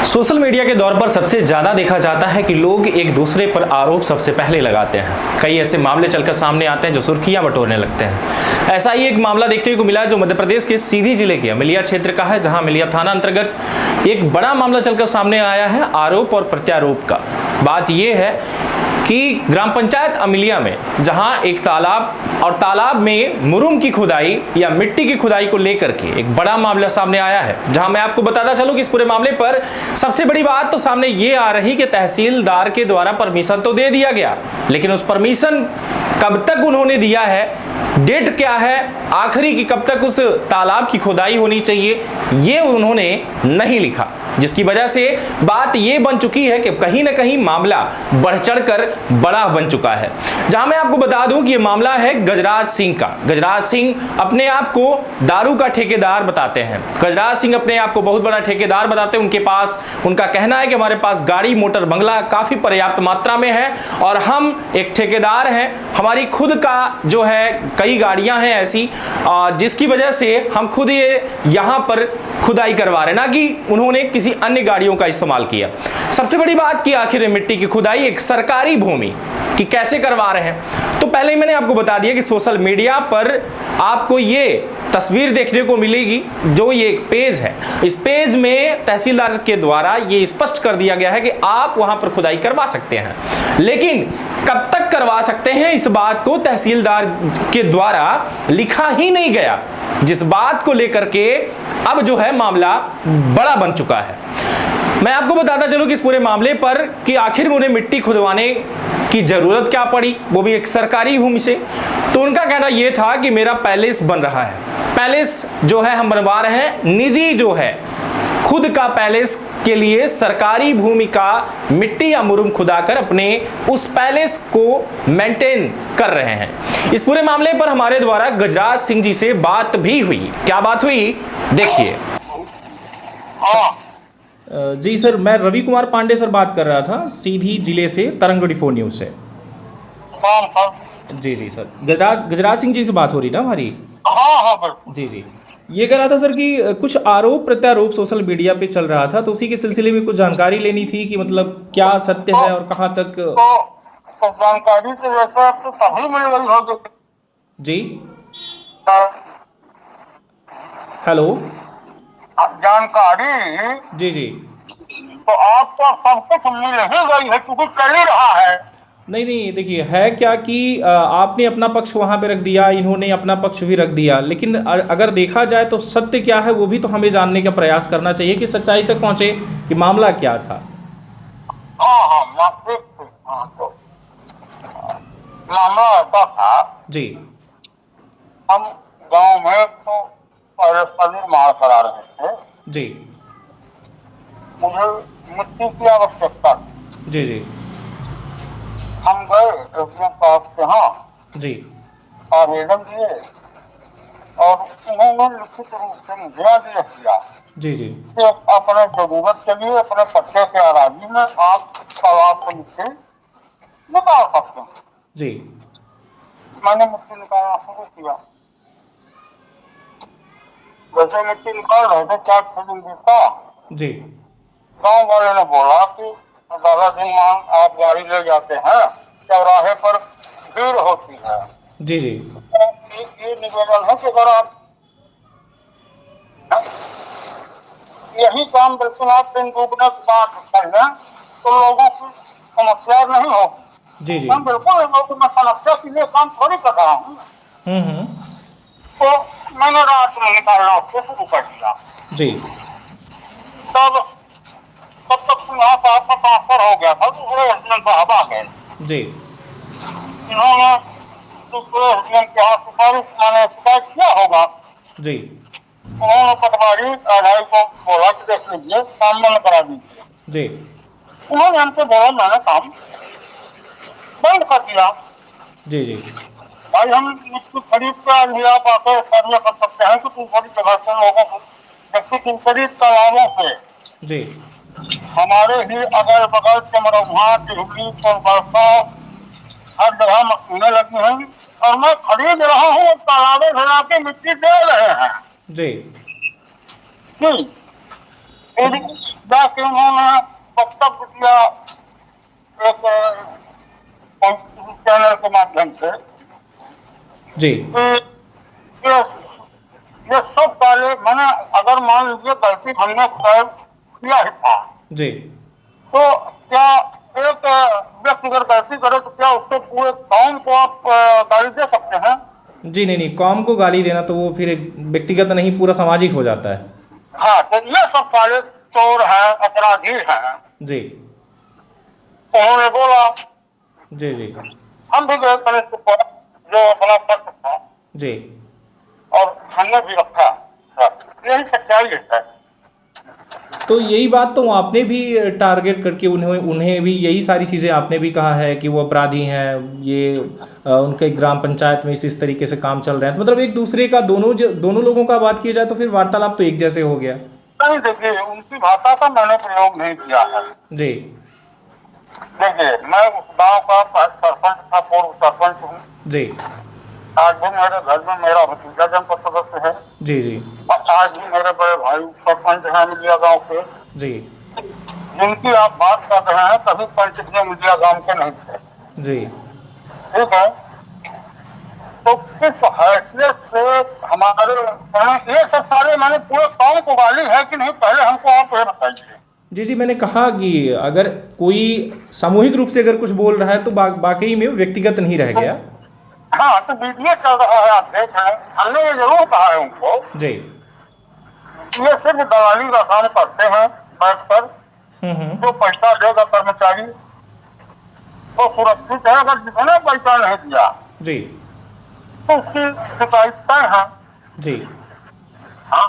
Social media के दौर पर सबसे ज्यादा देखा जाता है कि लोग एक दूसरे पर आरोप सबसे पहले लगाते हैं। कई ऐसे मामले चलकर सामने आते हैं जो सुर्खियां बटोरने लगते हैं। ऐसा ही एक मामला देखने को मिला जो मध्य प्रदेश के सीधी जिले के अमिलिया क्षेत्र का है, जहां अमिलिया थाना अंतर्गत एक बड़ा मामला चलकर सामने आया है आरोप और प्रत्यारोप का। बात यह है कि ग्राम पंचायत अमिलिया में जहां एक तालाब में मुरुम की खुदाई या मिट्टी की खुदाई को लेकर के एक बड़ा मामला सामने आया है, जहां मैं आपको बताता चलूं कि इस पूरे मामले पर सबसे बड़ी बात तो सामने ये आ रही कि तहसीलदार के द्वारा परमिशन तो दे दिया गया, लेकिन उस परमिशन कब तक उन्होंने दिया है, डेट क्या है आखिरी की, कब तक उस तालाब की खुदाई होनी चाहिए, ये उन्होंने नहीं लिखा, जिसकी वजह से बात ये बन चुकी है कि कहीं ना कहीं मामला बढ़ चढ़कर बड़ा बन चुका है। जहां मैं आपको बता दूं कि ये मामला है गजराज सिंह का। गजराज सिंह अपने आप को दारू का ठेकेदार बताते हैं। गजराज सिंह अपने आप को बहुत बड़ा ठेकेदार बताते हैं। उनके पास, उनका कहना है कि हमारे पास गाड़ी मोटर बंगला काफी पर्याप्त मात्रा में है और हम एक ठेकेदार हैं, हमारी खुद का जो है कई गाड़ियां हैं ऐसी, जिसकी वजह से हम खुद ये यहां पर खुदाई करवा रहे हैं, ना कि उन्होंने किसी अन्य गाड़ियों का इस्तेमाल किया। सबसे बड़ी बात कि आखिर मिट्टी की खुदाई एक सरकारी भूमि कि कैसे करवा रहे हैं, तो पहले ही मैंने आपको बता दिया कि सोशल मीडिया पर आपको ये तस्वीर देखने को मिलेगी। जो ये एक पेज है, इस पेज में तहसीलदार के द्वारा ये स्पष्ट कर दिया गया है कि आप वहां पर खुदाई करवा सकते हैं, लेकिन कब तक करवा सकते हैं इस बात को तहसीलदार के द्वारा लिखा ही नहीं गया, जिस बात को लेकर के अब जो है मामला बड़ा बन चुका है। मैं आपको बताता चलूं कि इस पूरे मामले पर कि आखिर उन्हें मिट्टी खुदवाने की जरूरत क्या पड़ी, वो भी एक सरकारी भूमि से। तो उनका कहना यह था कि मेरा पैलेस बन रहा है, पैलेस जो है हम बनवा रहे हैं, निजी जो है खुद का पैलेस के लिए सरकारी भूमि का मिट्टी या मुरुम खुदाकर अपने उस पैलेस को मेंटेन कर रहे हैं। इस पूरे मामले पर हमारे द्वारा गजराज सिंह जी से बात भी हुई। क्या बात हुई देखिए। जी सर, मैं रवि कुमार पांडे सर बात कर रहा था, सीधी जिले से, तरंग 24 न्यूज से। जी जी सर, गजराज सिंह जी से बात हो रही ना हमारी? हाँ जी जी, ये कह रहा था सर कि कुछ आरोप प्रत्यारोप सोशल मीडिया पे चल रहा था, तो उसी के सिलसिले में कुछ जानकारी लेनी थी कि मतलब क्या सत्य है और कहाँ तक। तो जानकारी तो वैसे आपको सभी मिल गई होगी। जी हेलो, जानकारी जी जी, तो आपको सब कुछ मिल ही गई है क्योंकि चल ही रहा है। नहीं देखिए, है क्या कि आपने अपना पक्ष वहां पे रख दिया, इन्होंने अपना पक्ष भी रख दिया, लेकिन अगर देखा जाए तो सत्य क्या है वो भी तो हमें जानने का प्रयास करना चाहिए कि सच्चाई तक पहुंचे कि मामला क्या था। तो मामला ऐसा था जी, हम गांव में तो निर्माण करा रहे थे। जी मुझे मिट्टी की आवश्यकता थी। जी जी हम गए एसडीएम साहब के यहाँ जी, आवेदन दिए और उन्होंने लिखित रूप से मुझे आदेश दिया जी जी, कि अपने जरूरत के लिए अपने पट्टे के आराजी में आप तालाब से मिट्टी निकाल सकते हैं। जी मैंने मिट्टी निकालना शुरू किया। जैसे मिट्टी निकाल रहे थे 4-6 दिन बीता, जी, गाँव वाले ने बोला कि दादा दिन मांग आप गाड़ी ले जाते हैं, चौराहे पर भीड़ होती है। जी जी, ये निवेदन है कि अगर आप यही काम बिल्कुल आप दिन दुगने की बात कर लें तो लोगों की समस्या नहीं होगी। जी जी, मैं बिल्कुल लोगों में समस्या के लिए काम थोड़ी कर रहा हूँ। तो मैंने रात में निकालना उसको शुरू कर दिया। जी, तब तक यहाँ साहब का ट्रांसफर हो गया था, दूसरे एसडीएम साहब आ गए। जी, इन्होंने दूसरे एसडीएम के यहाँ मैंने शिकायत किया होगा। जी, उन्होंने पटवारी आधारी को बोला कि देख लीजिए काम बंद करा दीजिए। जी, उन्होंने हमसे बोला, मैंने काम बंद कर दिया। जी जी, भाई हम इसको खरीद कर लिया आकर सर्वे कर सकते हैं कि तुम बड़ी जगह से लोगों को, जैसे इन करीब तालाबों से जी, हमारे ही अगल बगल के मरौहा टिहरी बरसा हर जगह मशीनें लगी हैं और मैं खरीद रहा हूँ, तालाबें भरा के मिट्टी दे रहे हैं। जी, फिर जाके उन्होंने वक्तव्य दिया एक चैनल के माध्यम से जी कि ये सब पहले मैंने अगर मान लीजिए गलती हमने किया ही था जी तो क्या एक व्यक्ति अगर गलती करे तो क्या उसको पूरे कौम को आप गाली दे सकते हैं? जी, नहीं नहीं, कौम को गाली देना तो वो फिर एक व्यक्तिगत नहीं, पूरा सामाजिक हो जाता है। हाँ, तो ये सब सारे चोर हैं, अपराधी हैं। जी उन्होंने बोला, जी जी हम भी गए कलेक्टर पर, जो अपना पक्ष था जी। और हमने भी रखा। यही सच्चाई है। तो यही बात तो आपने भी टारगेट करके उन्हें भी यही सारी चीज़ें आपने भी कहा है कि वो अपराधी हैं, ये उनके ग्राम पंचायत में इस तरीके से काम चल रहे हैं। तो मतलब एक दूसरे का दोनों लोगों का बात किया जाए तो फिर वार्तालाप तो एक जैसे हो गया। नहीं, देखिए उनकी भाषा का मैंने प्रयोग नहीं किया है। जी देखिए, मैं उस गाँव का सरपंच था, पूर्व सरपंच हूँ। जी आज भी मेरे घर में मेरा भतीजा जनपद सदस्य है। जी जी और आज भी मेरे बड़े भाई सरपंच हैं मिलिया गांव के। जी जिनकी आप बात कर रहे हैं कभी पंच मिलिया गांव के नहीं थे। जी ठीक है, तो किस हैसियत से हमारे ये सब सारे मैंने पूरे गांव को गाली है कि नहीं, पहले हमको आप ये बताइए। जी जी, मैंने कहा कि अगर कोई सामूहिक रूप से अगर कुछ बोल रहा है तो वाकई में व्यक्तिगत नहीं रह गया। हाँ, तो वीडियो चल रहा है, आप देख रहे हैं। हमने ये जरूर कहा है उनको जी ये सिर्फ दलाली का काम करते हैं बैठ कर। जो पैसा देगा कर्मचारी तो सुरक्षित है, अगर जिसने पैसा नहीं दिया जी तो उसकी शिकायत तय है। जी। हाँ,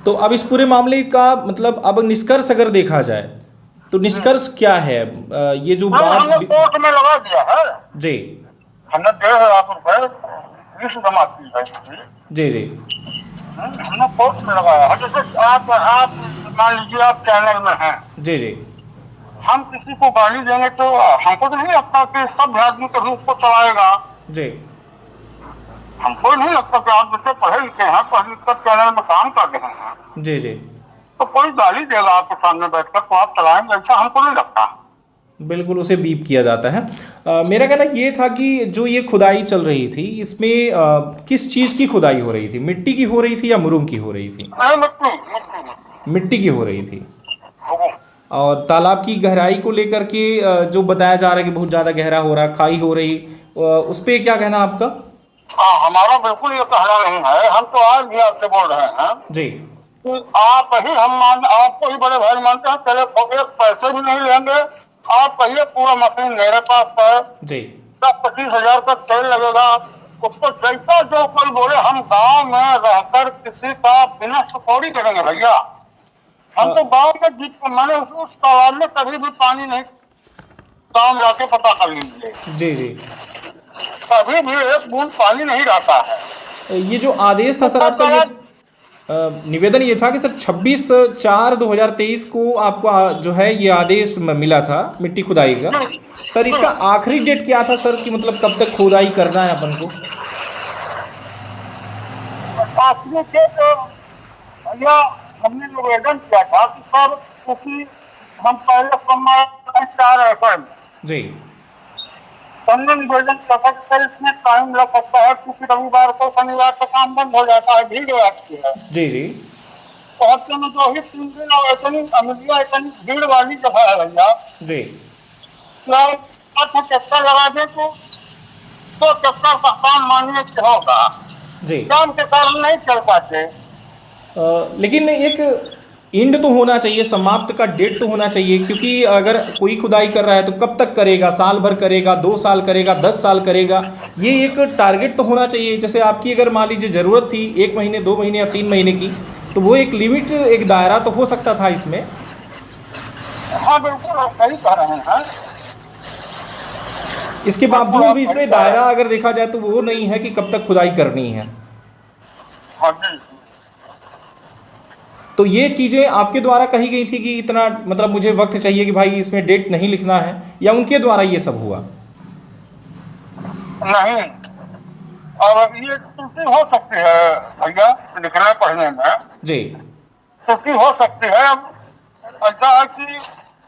तो अब इस पूरे मामले का मतलब अब निष्कर्ष अगर देखा जाए तो निष्कर्ष क्या है? ये जो हमने बात कोर्ट में लगा दिया है। जी हमने 1,500 रुपए फीस जमा की है। जी जी हमने कोर्ट में लगाया है। जैसे आप मान लीजिए आप चैनल में हैं, जी जी हम किसी को गाली देंगे तो हमको तो नहीं लगता कि सब आदमी कभी उसको चलाएगा। जी हमको नहीं लगता कि आप जैसे पढ़े लिखे हैं, पढ़ लिख कर चैनल में काम कर रहे हैं, जी जी तो कोई गाली देगा आपके सामने बैठकर तो आप चलाएंगे, ऐसा हमको नहीं लगता। बिल्कुल उसे बीप किया जाता है। मेरा कहना ये था कि जो ये खुदाई चल रही थी इसमें किस चीज़ की खुदाई हो रही थी? मिट्टी की हो रही थी या मुरुम की हो रही थी? नहीं, मिट्टी मिट्टी की हो रही थी। और तालाब की गहराई को लेकर के जो बताया जा रहा है कि बहुत ज़्यादा गहरा हो रहा, खाई हो रही, उस पर क्या कहना आपका? हाँ, हमारा बिल्कुल ये कहना नहीं है। हम तो आज भी आपसे बोल रहे हैं जी कि आपको ही बड़े भाई मानते हैं। चले पैसे भी नहीं लेंगे, आप कहिए पूरा मशीन मेरे पास है जी 25,000 का तेल लगेगा उसको। जैसा जो कोई बोले, हम गांव में रहकर किसी का बिना सपोरी करेंगे भैया। हम तो गांव में मैंने उस तालाब में कभी भी पानी नहीं, गांव जाके पता कर लीजिए, जी जी कभी भी एक बूंद पानी नहीं रहता है। ये जो आदेश था सर आपका, ये निवेदन ये था कि सर 26/4/2023 को आपको जो है ये आदेश मिला था मिट्टी खुदाई का। सर इसका आखिरी डेट क्या था सर, कि मतलब कब तक खुदाई करना है अपन को? आखिरी डेट भैया हमने निवेदन किया था कि सर, क्योंकि हम पहले समय 4 एकड़ में जी हमने निवेदन किया था कि सर इसमें टाइम लग सकता है, क्योंकि रविवार को शनिवार को काम बंद हो जाता है, भीड़ हो जाती है। जी जी तो हफ्ते में 2 ही 3 दिन और इतनी अमिलिया इतनी भीड़ वाली जगह है भैया। जी ट्रैक्टर लगा दे तो ट्रैक्टर का काम मानिए कि होगा, जी काम के कारण नहीं चल पाते। लेकिन एक एंड तो होना चाहिए, समाप्त का डेट तो होना चाहिए, क्योंकि अगर कोई खुदाई कर रहा है तो कब तक करेगा? साल भर करेगा, 2 साल करेगा, 10 साल करेगा? ये एक टारगेट तो होना चाहिए। जैसे आपकी अगर मान लीजिए ज़रूरत थी 1 महीने, 2 महीने या 3 महीने की, तो वो एक लिमिट, एक दायरा तो हो सकता था इसमें। हाँ बिल्कुल, आप सही कह रहे हैं। इसके बावजूद भी इसमें दायरा अगर देखा जाए तो वो नहीं है कि कब तक खुदाई करनी है। हाँ जी। तो ये चीज़ें आपके द्वारा कही गई थी कि इतना मतलब मुझे वक्त चाहिए कि भाई इसमें डेट नहीं लिखना है, या उनके द्वारा ये सब हुआ? नहीं, और ये त्रुटि हो सकती है भैया लिखने पढ़ने में। जी त्रुटि हो सकती है। अब ऐसा है कि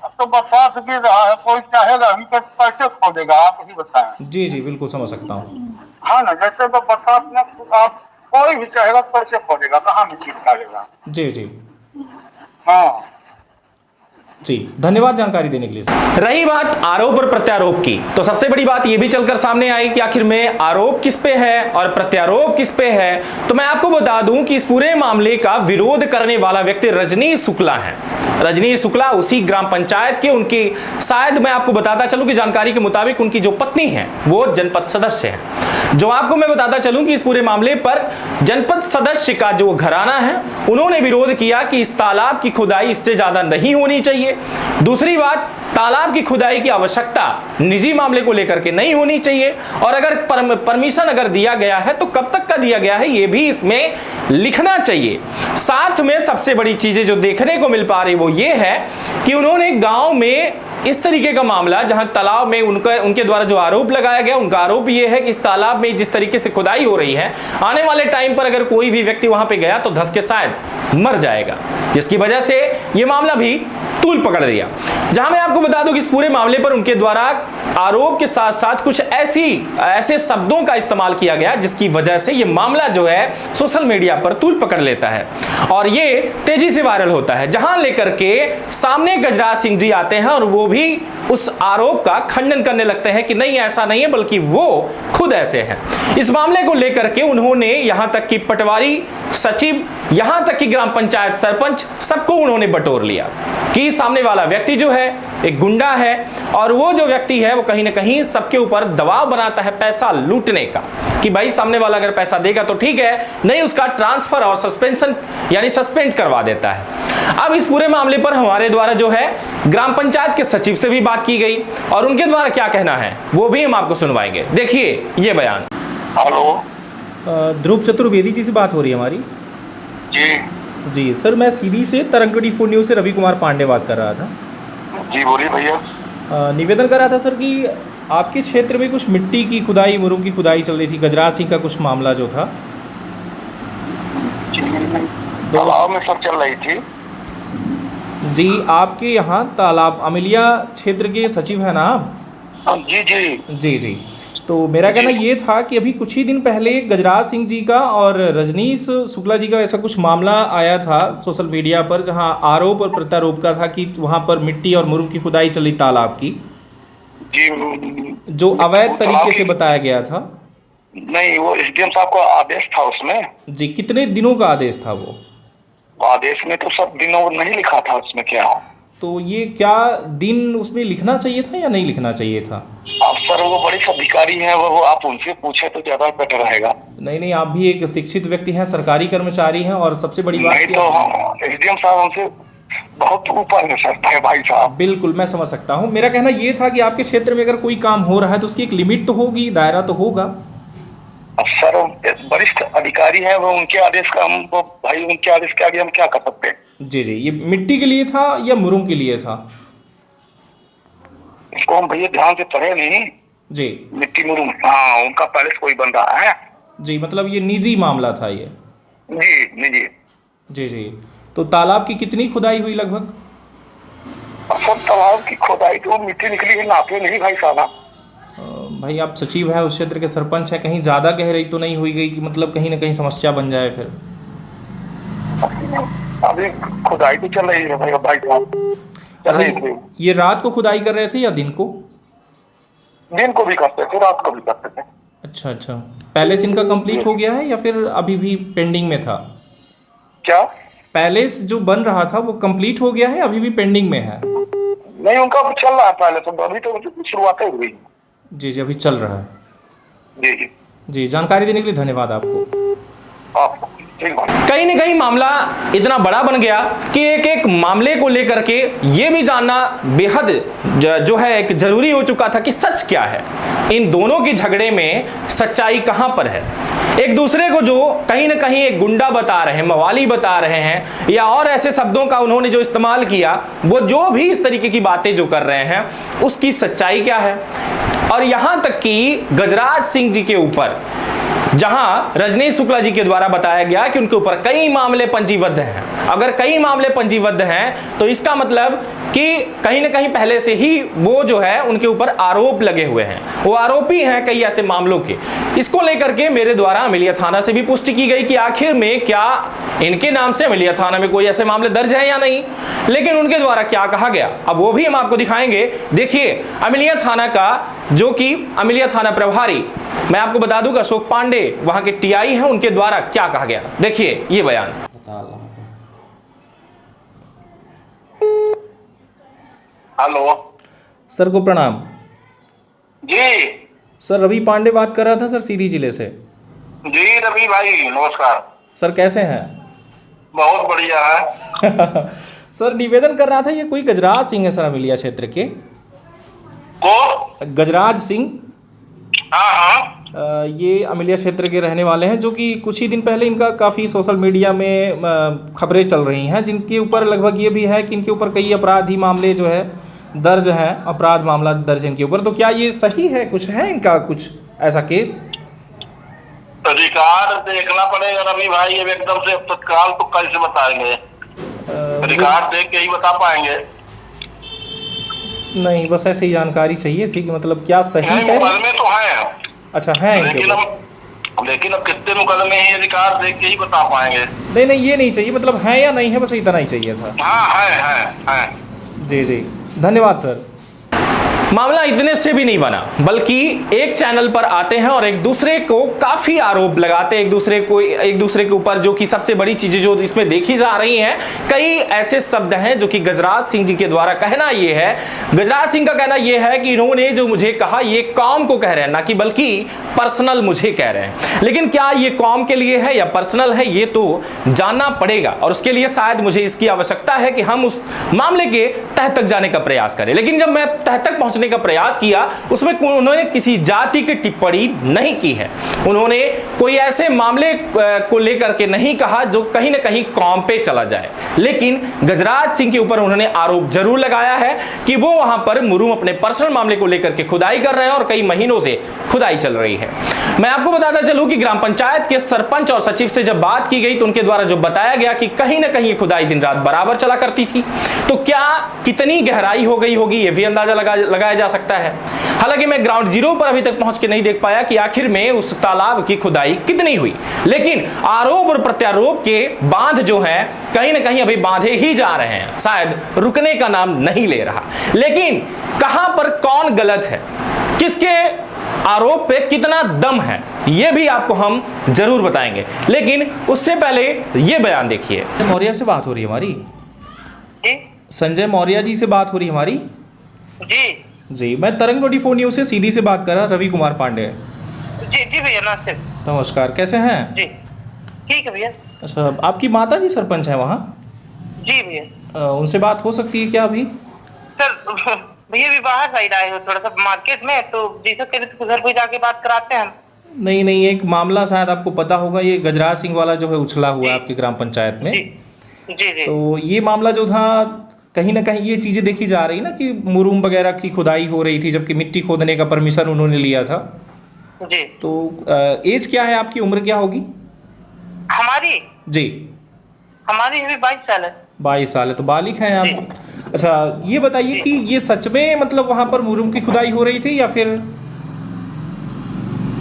अब तो बरसात गिर रहा है, कोई चाहेगा ही तो कैसे खोदेगा, आप ही बताएं। जी जी बिल्कुल समझ सकता हूँ। हाँ ना, जैसे तो बरसात में आप कोई भी चाहेगा कैसे खोदेगा, कहाँ मिट्टी निकालेगा। जी जी हाँ जी, धन्यवाद जानकारी देने के लिए सर। रही बात आरोप और प्रत्यारोप की, तो सबसे बड़ी बात यह भी चलकर सामने आई कि आखिर में आरोप किस पे है और प्रत्यारोप किस पे है। तो मैं आपको बता दूं कि इस पूरे मामले का विरोध करने वाला व्यक्ति रजनीश शुक्ला है। रजनीश शुक्ला उसी ग्राम पंचायत के, उनकी शायद मैं आपको बताता चलूं कि जानकारी के मुताबिक उनकी जो पत्नी है वो जनपद सदस्य है। जो आपको मैं बताता चलूं कि इस पूरे मामले पर जनपद सदस्य का जो घराना है उन्होंने विरोध किया कि इस तालाब की खुदाई इससे ज्यादा नहीं होनी चाहिए। दूसरी बात, तालाब की खुदाई की आवश्यकता निजी मामले को लेकर के नहीं होनी चाहिए, और अगर परमिशन अगर दिया गया है तो कब तक का दिया गया है ये भी इसमें लिखना चाहिए। साथ में सबसे बड़ी चीजें जो देखने को मिल पा रही वो ये है कि उन्होंने गांव में इस तरीके का मामला, जहां तालाब में उनके द्वारा जो आरोप लगाया गया, उनका आरोप यह है कि इस तालाब में जिस तरीके से खुदाई हो रही है, आने वाले टाइम पर अगर कोई भी व्यक्ति वहां पे गया तो धंस के शायद मर जाएगा, जिसकी वजह से यह मामला भी तूल पकड़ दिया। जहां मैं आपको बता दूं कि इस पूरे मामले पर उनके द्वारा आरोप के साथ साथ कुछ ऐसे शब्दों का इस्तेमाल किया गया जिसकी वजह से यह मामला जो है सोशल मीडिया पर तूल पकड़ लेता है और ये तेजी से वायरल होता है, जहां लेकर के सामने गजराज सिंह जी आते हैं और वो भी उस आरोप का खंडन करने लगते हैं कि नहीं ऐसा नहीं है, बल्कि वो खुद ऐसे हैं। इस मामले को लेकर के उन्होंने यहां तक कि पटवारी, सचिव, यहां तक कि ग्राम पंचायत सरपंच, सबको उन्होंने बटोर लिया कि सामने वाला व्यक्ति जो है एक गुंडा है और वो जो व्यक्ति है वो कहीं ना कहीं सबके ऊपर दबाव बनाता है पैसा लूटने का, कि भाई सामने वाला अगर पैसा देगा तो ठीक है, नहीं उसका ट्रांसफर और सस्पेंशन यानी सस्पेंड करवा देता है। अब इस पूरे मामले पर हमारे द्वारा जो है ग्राम पंचायत के सचिव से भी बात की गई और उनके द्वारा क्या कहना है वो भी हम आपको सुनवाएंगे। देखिए ये बयान। हेलो, ध्रुव चतुर्वेदी जी से बात हो रही है हमारी। जी जी सर, मैं सीधी से तरंग24 न्यूज़ से रवि कुमार पांडे बात कर रहा था। जी बोलिए भैया। निवेदन कर रहा था सर कि आपके क्षेत्र में कुछ मिट्टी की खुदाई, मुरुम की खुदाई चल रही थी, गजराज सिंह का कुछ मामला जो था तालाब में सब चल रही थी। जी, आपके यहाँ तालाब अमिलिया क्षेत्र के सचिव है ना आप? जी जी जी जी, तो मेरा कहना ये था कि अभी कुछ ही दिन पहले गजराज सिंह जी का और रजनीश शुक्ला जी का ऐसा कुछ मामला आया था सोशल मीडिया पर, जहां आरोप और प्रत्यारोप का था कि वहां पर मिट्टी और मुरुम की खुदाई चली तालाब की, जी, जो अवैध तरीके से बताया गया था। नहीं, वो एसडीएम साहब का आदेश था उसमें। जी, कितने दिनों का आदेश था वो? आदेश में तो सब दिनों नहीं लिखा था, उसमें क्या हो। तो ये क्या दिन उसमें लिखना चाहिए था या नहीं लिखना चाहिए था? अब सर वो बड़ी अधिकारी हैं, वो आप उनसे पूछे तो ज्यादा बेटर रहेगा। नहीं, आप भी एक शिक्षित व्यक्ति हैं, सरकारी कर्मचारी हैं, और सबसे बड़ी बात नहीं तो एसडीएम साहब हमसे बहुत ऊपर है सर, भाई साहब। बिल्कुल मैं समझ सकता हूँ। मेरा कहना ये था कि आपके क्षेत्र में अगर कोई काम हो रहा है तो उसकी एक लिमिट तो होगी, दायरा तो होगा। अब सर वरिष्ठ अधिकारी हैं, वो उनके आदेश का हम भाई उनके आदेश के आगे हम क्या कर सकते हैं। जी जी, ये मिट्टी के लिए था या मुरुम के लिए था? इसको हम भैया ध्यान से पढ़े नहीं। जी, मिट्टी मुरुम, हाँ उनका पहले से कोई बन रहा है। जी, मतलब ये निजी मामला था ये? जी जी जी जी, तो तालाब की कितनी खुदाई हुई लगभग? सब तालाब की खुदाई तो मिट्टी निकली है, नापे नहीं भाई साहब। भाई आप सचिव हैं, उस क्षेत्र के सरपंच है, कहीं ज़्यादा गहराई तो नहीं हुई गई कि मतलब कहीं ना कहीं समस्या बन जाए फिर? अभी खुदाई तो चल रही है भाई साहब। अच्छा, ये रात को खुदाई कर रहे थे या दिन को? दिन को भी करते थे, रात को भी करते थे। अच्छा अच्छा, पैलेस इनका कंप्लीट हो गया है या फिर अभी भी पेंडिंग में था? क्या पैलेस जो बन रहा था वो कंप्लीट हो गया है, अभी भी पेंडिंग में है? नहीं, उनका चल रहा है पहले तो, अभी तो शुरुआत हुई। जी जी, अभी चल रहा है। जी जी जी, जानकारी देने के लिए धन्यवाद आपको। आपको कहीं ना कहीं मामला इतना बड़ा बन गया कि एक एक मामले को लेकर के ये भी जानना बेहद जो है एक जरूरी हो चुका था कि सच क्या है, इन दोनों के झगड़े में सच्चाई कहां पर है। एक दूसरे को जो कहीं ना कहीं एक गुंडा बता रहे हैं, मवाली बता रहे हैं, या और ऐसे शब्दों का उन्होंने जो इस्तेमाल किया, वो जो भी इस तरीके की बातें जो कर रहे हैं उसकी सच्चाई क्या है। और यहां तक कि गजराज सिंह जी के ऊपर जहां रजनीश शुक्ला जी के द्वारा बताया गया कि उनके ऊपर कई मामले पंजीबद्ध हैं। अगर कई मामले पंजीबद्ध हैं तो इसका मतलब कि कहीं ना कहीं पहले से ही वो जो है उनके ऊपर आरोप लगे हुए हैं, वो आरोपी हैं कई ऐसे मामलों के। इसको लेकर के मेरे द्वारा अमेलिया थाना से भी पुष्टि की गई कि आखिर में क्या इनके नाम से अमेलिया थाना में कोई ऐसे मामले दर्ज है या नहीं, लेकिन उनके द्वारा क्या कहा गया अब वो भी हम आपको दिखाएंगे। देखिए अमेलिया थाना का जो कि अमेलिया थाना प्रभारी, मैं आपको बता दूं अशोक पांडे वहां के टीआई हैं, उनके द्वारा क्या कहा गया, देखिए ये बयान। हेलो सर को प्रणाम। जी सर रवि पांडे बात कर रहा था सर, सीधी जिले से। जी रवि भाई नमस्कार। सर कैसे हैं? बहुत बढ़िया है। सर निवेदन कर रहा था, ये कोई गजराज सिंह है सर अमेलिया क्षेत्र के। को गजराज सिंह, हाँ हाँ ये अमेलिया क्षेत्र के रहने वाले हैं, जो कि कुछ ही दिन पहले इनका काफ़ी सोशल मीडिया में खबरें चल रही हैं, जिनके ऊपर लगभग ये भी है कि इनके ऊपर कई अपराधी मामले जो है दर्ज हैं, अपराध मामला दर्ज इनके ऊपर। तो क्या ये सही है, कुछ है इनका कुछ ऐसा केस? रिकॉर्ड देखना पड़ेगा रवि भाई, अब एकदम से तत्काल तो कैसे बताएंगे? रिकॉर्ड देख के ही बता पाएंगे। नहीं बस ऐसे ही जानकारी चाहिए थी कि मतलब क्या सही है। मुकदमे तो हैं, अच्छा है इनके लेकिन अब कितने मुकदमे हैं रिकॉर्ड देख के ही बता पाएंगे। नहीं नहीं ये नहीं चाहिए, मतलब है या नहीं है, बस इतना ही चाहिए था। हाँ है। जी जी धन्यवाद सर। मामला इतने से भी नहीं बना, बल्कि एक चैनल पर आते हैं और एक दूसरे को काफी आरोप लगाते हैं, एक दूसरे के ऊपर, जो कि सबसे बड़ी चीजें जो इसमें देखी जा रही हैं, कई ऐसे शब्द हैं जो कि गजराज सिंह जी के द्वारा कहना ये है, गजराज सिंह का कहना ये है कि इन्होंने जो मुझे कहा ये कॉम को कह रहे हैं, ना कि बल्कि पर्सनल मुझे कह रहे हैं। लेकिन क्या ये कॉम के लिए है या पर्सनल है, ये तो जानना पड़ेगा, और उसके लिए शायद मुझे इसकी आवश्यकता है कि हम उस मामले के तह तक जाने का प्रयास करें। लेकिन जब मैं तह तक पहुंचने का प्रयास किया, उसमें उन्होंने किसी जाति की टिप्पणी नहीं की है, उन्होंने कोई ऐसे मामले को लेकर के नहीं कहा जो कहीं ना कहीं कॉम पे चला जाए। लेकिन गजराज सिंह के ऊपर उन्होंने आरोप जरूर लगाया है कि वो वहां पर मुरुम अपने पर्सनल मामले को लेकर के खुदाई कर रहे हैं और कई महीनों से खुदाई चल रही है। मैं आपको बताता चलूं कि ग्राम पंचायत के सरपंच और सचिव से जब बात की गई तो उनके द्वारा जो बताया गया कि कहीं ना कहीं खुदाई दिन रात बराबर चला करती थी। तो क्या कितनी गहराई हो गई होगी ये भी अंदाजा लगाया जा सकता है। हालांकि मैं ग्राउंड जीरो पर अभी तक पहुंच के नहीं देख पाया कि आखिर में उस तालाब की खुदाई कितनी हुई, लेकिन आरोप और प्रत्यारोप के बांध जो है कहीं ना कहीं अभी बांधे ही जा रहे हैं, शायद रुकने का नाम नहीं ले रहा। लेकिन कहां पर कौन गलत है, किसके आरोप पे कितना दम है, ये भी आपको हम जरूर बताएंगे। लेकिन उससे पहले ये बयान देखिए। मौर्य से बात हो रही है हमारी जी। संजय मौर्य जी से बात हो रही है हमारी जी जी। मैं तरंग 24 न्यूज से सीधी से बात कर रहा, रवि कुमार पांडे। जी जी भैया नमस्ते। नमस्कार, कैसे हैं? जी ठीक है भैया। अच्छा, आपकी माता जी सरपंच है वहाँ? जी भैया। उनसे बात हो सकती है क्या अभी? सर भैया भी बाहर साइड आए हो थोड़ा सा मार्केट में, तो जैसे करें तो घर पे जाके बात कराते हैं हम। नहीं नहीं, एक मामला शायद आपको पता होगा, ये गजराज सिंह वाला जो है उछला हुआ है आपकी ग्राम पंचायत में। जी जी। तो ये मामला जो था, कहीं ना कहीं ये चीज़ें देखी जा रही ना कि मुरुम वगैरह की खुदाई हो रही थी, जबकि मिट्टी खोदने का परमिशन उन्होंने लिया था। जी। तो एज क्या है आपकी, उम्र क्या होगी? हमारी जी हमारी अभी 22 साल है। 22 साल है, तो बालिग हैं आप। अच्छा ये बताइए कि ये सच में मतलब वहाँ पर मुरुम की खुदाई हो रही थी या फिर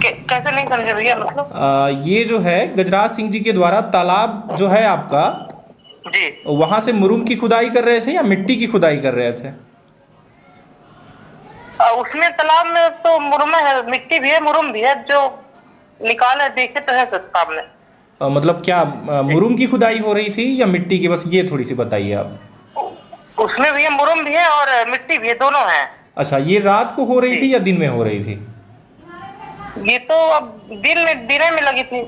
कैसे? नहीं समझे भैया मतलब। ये जो है गजराज सिंह जी के द्वारा तालाब जो है आपका, जी, वहां से मुरुम की खुदाई कर रहे थे या मिट्टी की खुदाई कर रहे थे? उसमें तालाब में तो मुरुम है, मिट्टी भी है, मुरुम भी है, जो निकाला देखे तो है सामने। मतलब क्या मुरुम की खुदाई हो रही थी या मिट्टी की, बस ये थोड़ी सी बताइए आप। उसमें भी है, मुरुम भी है और मिट्टी भी है, दोनों है। अच्छा, ये रात को हो रही थी या दिन में हो रही थी? ये तो अब दिन में लगी थी।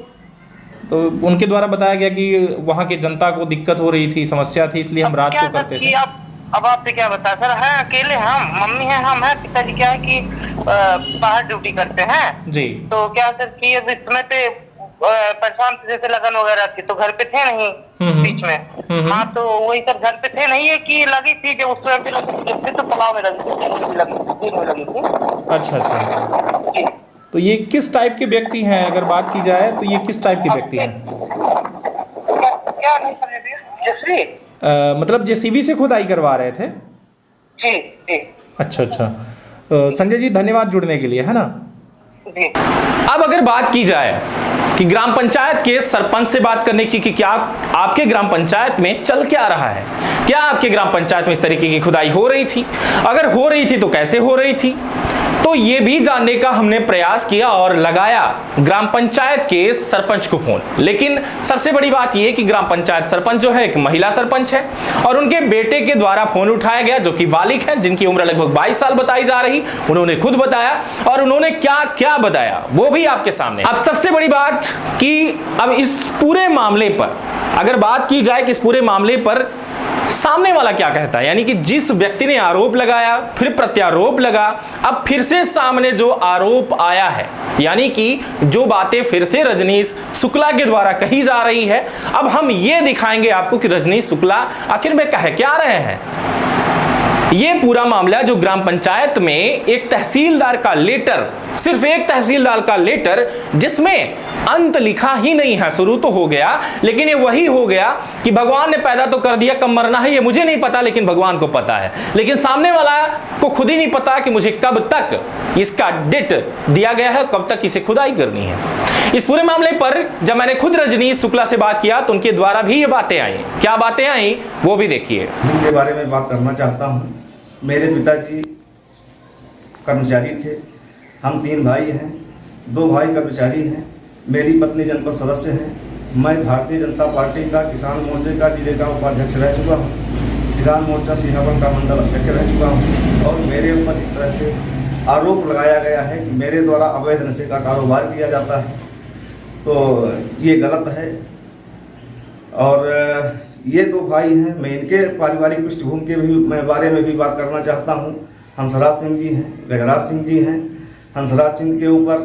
तो उनके द्वारा बताया गया कि वहाँ के जनता को दिक्कत हो रही थी, समस्या थी, इसलिए हम रात को करते थे। अब आपसे क्या बता सर, है अकेले हम, मम्मी है, हम है, पिताजी क्या है कि बाहर ड्यूटी करते हैं जी। तो क्या सर कि अब इस समय पे परेशान जैसे लगन वगैरह थी तो घर पे थे नहीं बीच में। हाँ तो वही सब घर पे थे नहीं, है कि लगी थी जो उस समय पे लगी थी तो तालाब में लगी थी। अच्छा अच्छा। तो ये किस टाइप के व्यक्ति हैं, अगर बात की जाए तो ये किस टाइप के व्यक्ति हैं? क्या नहीं समझे जैसे मतलब जेसीबी से खुदाई करवा रहे थे? जी जी। अच्छा अच्छा। संजय जी धन्यवाद जुड़ने के लिए, है ना। जी। अब अगर बात की जाए कि ग्राम पंचायत के सरपंच से बात करने की कि क्या आपके ग्राम पंचायत में चल क्या रहा है, क्या आपके ग्राम पंचायत में इस तरीके की खुदाई हो रही थी, अगर हो रही थी तो कैसे हो रही थी, तो ये भी जानने का हमने प्रयास किया और लगाया ग्राम पंचायत के सरपंच को फोन। लेकिन सबसे बड़ी बात यह कि ग्राम पंचायत सरपंच जो है एक महिला सरपंच है और उनके बेटे के द्वारा फोन उठाया गया, जो कि बालिग है, जिनकी उम्र लगभग 22 साल बताई जा रही। उन्होंने खुद बताया और उन्होंने क्या क्या बताया वो भी आपके सामने। अब सबसे बड़ी बात कि अब इस पूरे मामले पर अगर बात की जाए कि इस पूरे मामले पर सामने वाला क्या कहता है, यानी कि जिस व्यक्ति ने आरोप लगाया फिर प्रत्यारोप लगा, अब फिर से सामने जो आरोप आया है, यानी कि जो बातें फिर से रजनीश शुक्ला के द्वारा कही जा रही है, अब हम ये दिखाएंगे आपको कि रजनीश शुक्ला आखिर में कह क्या रहे हैं। ये पूरा मामला जो ग्राम पंचायत में एक तहसीलदार का लेटर, सिर्फ एक तहसीलदार का लेटर जिसमें अंत लिखा ही नहीं है, शुरू तो हो गया लेकिन ये वही हो गया कि भगवान ने पैदा तो कर दिया, कब मरना है ये मुझे नहीं पता लेकिन भगवान को पता है, लेकिन सामने वाला को खुद ही नहीं पता कि मुझे कब तक इसका डेट दिया गया है, कब तक इसे खुदाई करनी है। इस पूरे मामले पर जब मैंने खुद रजनीश शुक्ला से बात किया तो उनके द्वारा भी ये बातें आई। क्या बातें आई वो भी देखिए। जिनके बारे में बात करना चाहता हूँ, मेरे पिताजी कर्मचारी थे, हम 3 भाई हैं, 2 भाई कर्मचारी हैं, मेरी पत्नी जनपद सदस्य हैं। मैं भारतीय जनता पार्टी का किसान मोर्चे का जिले का उपाध्यक्ष रह चुका हूँ, किसान मोर्चा सिंहावन का मंडल अध्यक्ष रह चुका हूँ और मेरे ऊपर इस तरह से आरोप लगाया गया है कि मेरे द्वारा अवैध नशे का कारोबार किया जाता है, तो ये गलत है। और ये 2 भाई हैं, मैं इनके पारिवारिक पृष्ठभूमि के भी मैं बारे में भी बात करना चाहता हूँ। हंसराज सिंह जी हैं, गजराज सिंह जी हैं। हंसराज सिंह के ऊपर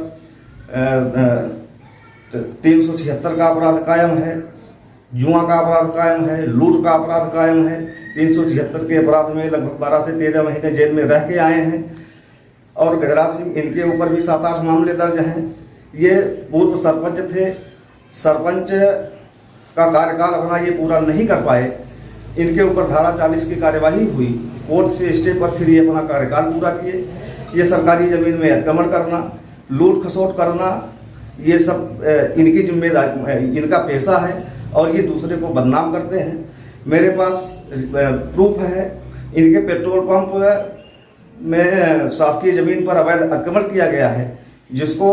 376 का अपराध कायम है, जुआ का अपराध कायम है, लूट का अपराध कायम है। 376 के अपराध में लगभग 12 से 13 महीने जेल में रह के आए हैं। और गजराज सिंह, इनके ऊपर भी 7-8 मामले दर्ज हैं। ये पूर्व सरपंच थे, सरपंच का कार्यकाल अपना ये पूरा नहीं कर पाए, इनके ऊपर धारा 40 की कार्यवाही हुई, कोर्ट से स्टे पर फिर ये अपना कार्यकाल पूरा किए। ये सरकारी ज़मीन में अतिक्रमण करना, लूट खसोट करना, ये सब इनकी जिम्मेदारी, इनका पेशा है और ये दूसरे को बदनाम करते हैं। मेरे पास प्रूफ है, इनके पेट्रोल पंप में शासकीय ज़मीन पर अवैध अतिक्रमण किया गया है, जिसको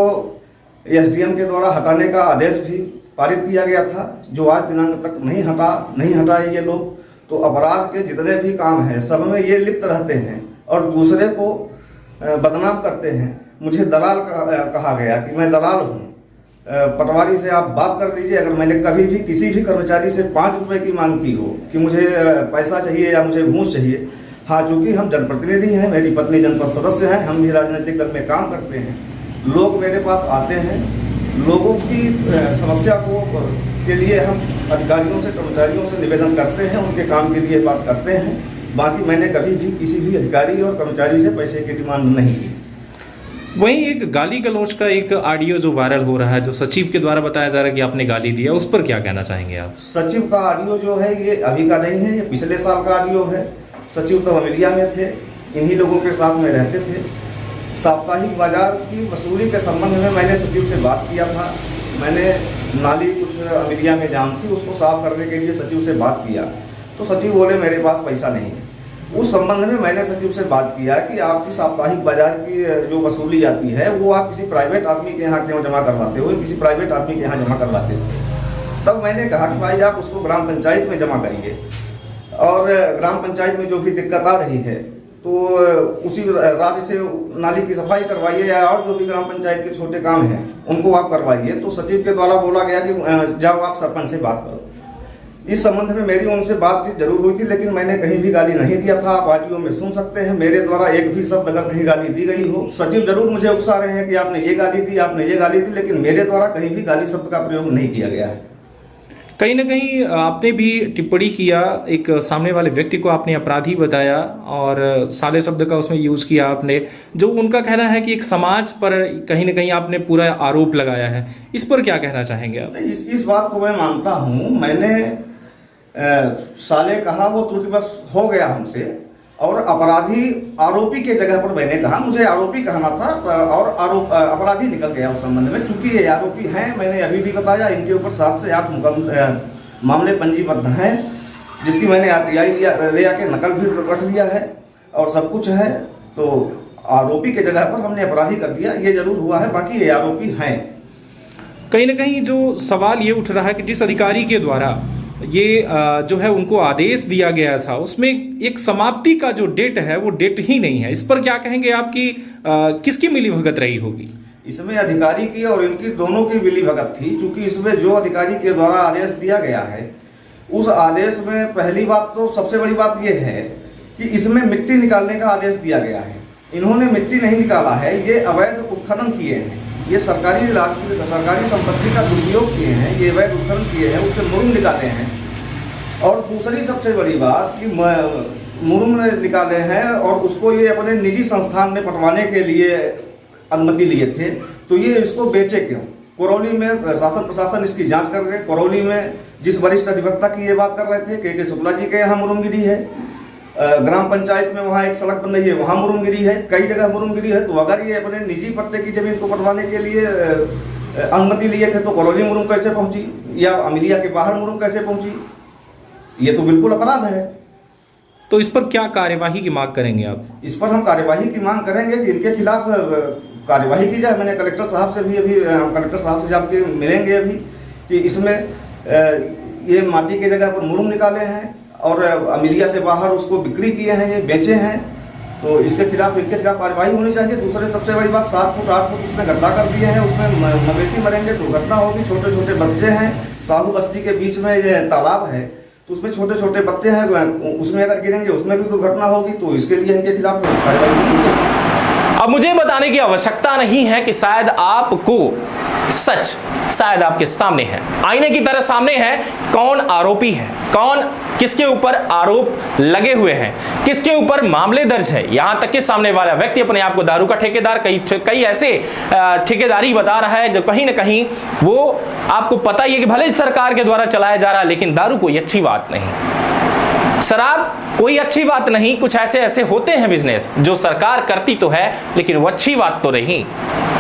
एसडीएम के द्वारा हटाने का आदेश भी पारित किया गया था, जो आज दिनांक तक नहीं हटाए ये लोग। तो अपराध के जितने भी काम हैं सब में ये लिप्त रहते हैं और दूसरे को बदनाम करते हैं। मुझे दलाल कहा गया कि मैं दलाल हूँ, पटवारी से आप बात कर लीजिए। अगर मैंने कभी भी किसी भी कर्मचारी से 5 रुपए की मांग की हो कि मुझे पैसा चाहिए या मुझे घूस चाहिए, हाँ, चूँकि हम जनप्रतिनिधि हैं, मेरी पत्नी जनपद सदस्य हैं, हम भी राजनीतिक दल में काम करते हैं, लोग मेरे पास आते हैं, लोगों की समस्या के लिए हम अधिकारियों से, कर्मचारियों से निवेदन करते हैं, उनके काम के लिए बात करते हैं। बाकी मैंने कभी भी किसी भी अधिकारी और कर्मचारी से पैसे की डिमांड नहीं की। वहीं एक गाली गलौज का एक ऑडियो जो वायरल हो रहा है, जो सचिव के द्वारा बताया जा रहा है कि आपने गाली दिया, उस पर क्या कहना चाहेंगे आप? सचिव का ऑडियो जो है ये अभी का नहीं है, ये पिछले साल का ऑडियो है। सचिव तो अमेलिया में थे, इन्हीं लोगों के साथ में रहते थे। साप्ताहिक बाजार की वसूली के संबंध में मैंने सचिव से बात किया था। मैंने नाली कुछ अमेलिया में जाम थी, उसको साफ करने के लिए सचिव से बात किया, तो सचिव बोले मेरे पास पैसा नहीं है। उस संबंध में मैंने सचिव से बात किया कि आपकी साप्ताहिक बाजार की जो वसूली जाती है वो आप किसी प्राइवेट आदमी के यहाँ क्यों जमा करवाते हो, किसी प्राइवेट आदमी के यहाँ जमा करवाते थे। तब मैंने कहा कि भाई आप उसको ग्राम पंचायत में जमा करिए और ग्राम पंचायत में जो भी दिक्कत आ रही है तो उसी राशि से नाली की सफाई करवाइए या और जो भी ग्राम पंचायत के छोटे काम हैं उनको आप करवाइए। तो सचिव के द्वारा बोला गया कि जाओ आप सरपंच से बात करो। इस संबंध में मेरी उनसे बातचीत जरूर हुई थी, लेकिन मैंने कहीं भी गाली नहीं दिया था। आप ऑडियो में सुन सकते हैं, मेरे द्वारा एक भी शब्द अगर कहीं गाली दी गई हो, सचिव जरूर मुझे उकसा रहे हैं कि आपने ये गाली दी, आपने ये गाली दी, लेकिन मेरे द्वारा कहीं भी गाली शब्द का प्रयोग नहीं किया गया है। कहीं ना कहीं आपने भी टिप्पणी किया, एक सामने वाले व्यक्ति को आपने अपराधी बताया और साले शब्द का उसमें यूज़ किया आपने, जो उनका कहना है कि एक समाज पर कहीं ना कहीं आपने पूरा आरोप लगाया है। इस पर क्या कहना चाहेंगे आप? इस बात को मैं मानता हूँ। मैंने साले कहा वो त्रुटिवश हो गया हमसे, और अपराधी आरोपी के जगह पर मैंने कहा, मुझे आरोपी कहना था और अपराधी निकल गया उस संबंध में। चूंकि ये आरोपी हैं, मैंने अभी भी बताया, इनके ऊपर 7 से 8 मामले पंजीबद्ध हैं, जिसकी मैंने RTI ले आके नकल भी रख लिया है और सब कुछ है। तो आरोपी के जगह पर हमने अपराधी कर दिया, ये जरूर हुआ है। बाकी ये आरोपी हैं। कहीं ना कहीं जो सवाल ये उठ रहा है कि जिस अधिकारी के द्वारा ये जो है उनको आदेश दिया गया था, उसमें एक समाप्ति का जो डेट है वो डेट ही नहीं है। इस पर क्या कहेंगे आपकी किसकी मिलीभगत रही होगी? इसमें अधिकारी की और इनकी दोनों की मिलीभगत थी। चूंकि इसमें जो अधिकारी के द्वारा आदेश दिया गया है, उस आदेश में पहली बात तो सबसे बड़ी बात यह है कि इसमें मिट्टी निकालने का आदेश दिया गया है। इन्होंने मिट्टी नहीं निकाला है, ये अवैध उत्खनन किए हैं, ये सरकारी संपत्ति का दुरुपयोग किए हैं, ये अवैध उत्खनन किए हैं, उससे मुरुम निकाले हैं। और दूसरी सबसे बड़ी बात कि मुरुम निकाले हैं और उसको ये अपने निजी संस्थान में पटवाने के लिए अनुमति लिए थे। तो ये इसको बेचे क्यों? करौली में शासन प्रशासन इसकी जांच कर रहे। करौली में जिस वरिष्ठ अधिवक्ता की ये बात कर रहे थे, के शुक्ला जी के यहाँ मुरुमगिरी है। ग्राम पंचायत में वहाँ एक सड़क बन रही है, वहाँ मुरुमगिरी है, कई जगह मुरुमगिरी है। तो अगर ये अपने निजी पट्टे की जमीन को पटवाने के लिए अनुमति लिए थे, तो करौली मुरुम कैसे पहुंची, या अमिलिया के बाहर मुरुम कैसे पहुंची? ये तो बिल्कुल अपराध है। तो इस पर क्या कार्यवाही की मांग करेंगे आप? इस पर हम कार्यवाही की मांग करेंगे कि इनके खिलाफ कार्यवाही की जाए। मैंने कलेक्टर साहब से भी कलेक्टर साहब से जाके मिलेंगे अभी कि इसमें ये माटी के जगह पर मुरुम निकाले हैं और अमिलिया से बाहर उसको बिक्री किए हैं, ये बेचे हैं। तो इनके खिलाफ कार्यवाही होनी चाहिए। दूसरे सबसे बड़ी बात, 7 फुट 8 फुट उसमें गड्ढा कर दिए हैं, उसमें मवेशी मरेंगे, दुर्घटना होगी। छोटे छोटे बच्चे हैं, साहू बस्ती के बीच में ये तालाब है, तो उसमें छोटे छोटे बच्चे हैं, उसमें अगर गिरेंगे उसमें भी दुर्घटना होगी। तो इसके लिए इनके खिलाफ कार्रवाई होनी चाहिए। अब मुझे बताने की आवश्यकता नहीं है कि शायद आपको सच शायद आपके सामने है, आईने की तरह सामने है। कौन आरोपी है, कौन किसके ऊपर आरोप लगे हुए हैं, किसके ऊपर मामले दर्ज है। यहां तक कि सामने वाला व्यक्ति अपने आप को दारू का ठेकेदार, कई ऐसे ठेकेदारी बता रहा है जो कहीं ना कहीं वो आपको पता ही है कि भले ही सरकार के द्वारा चलाया जा रहा है, लेकिन दारू कोई अच्छी बात नहीं, शराब कोई अच्छी बात नहीं। कुछ ऐसे होते हैं बिजनेस जो सरकार करती तो है, लेकिन वो अच्छी बात तो नहीं।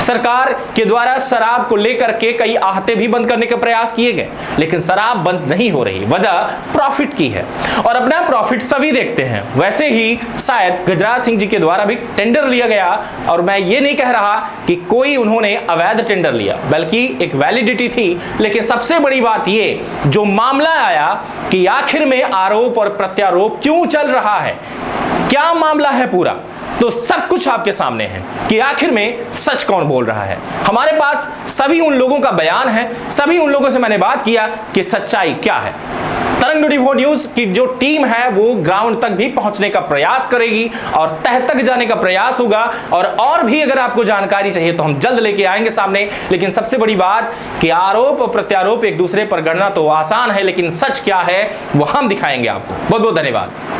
सरकार के द्वारा शराब को लेकर के कई आहते भी बंद करने के प्रयास किए गए, लेकिन शराब बंद नहीं हो रही। वजह प्रॉफिट की है, और अपना प्रॉफिट सभी देखते हैं। वैसे ही शायद गजराज सिंह जी के द्वारा भी टेंडर लिया गया, और मैं ये नहीं कह रहा कि कोई उन्होंने अवैध टेंडर लिया, बल्कि एक वैलिडिटी थी। लेकिन सबसे बड़ी बात ये जो मामला आया कि आखिर में आरोप और प्रत्यारोप क्यों चल रहा है, क्या मामला है पूरा, तो सब कुछ आपके सामने है कि आखिर में सच कौन बोल रहा है। हमारे पास सभी उन लोगों का बयान है, सभी उन लोगों से मैंने बात किया कि सच्चाई क्या है। तरंग 24 न्यूज की जो टीम है वो ग्राउंड तक भी पहुंचने का प्रयास करेगी और तह तक जाने का प्रयास होगा, और भी अगर आपको जानकारी चाहिए तो हम जल्द लेके आएंगे सामने। लेकिन सबसे बड़ी बात कि आरोप और प्रत्यारोप एक दूसरे पर गढ़ना तो आसान है, लेकिन सच क्या है वो हम दिखाएंगे आपको। बहुत बहुत धन्यवाद।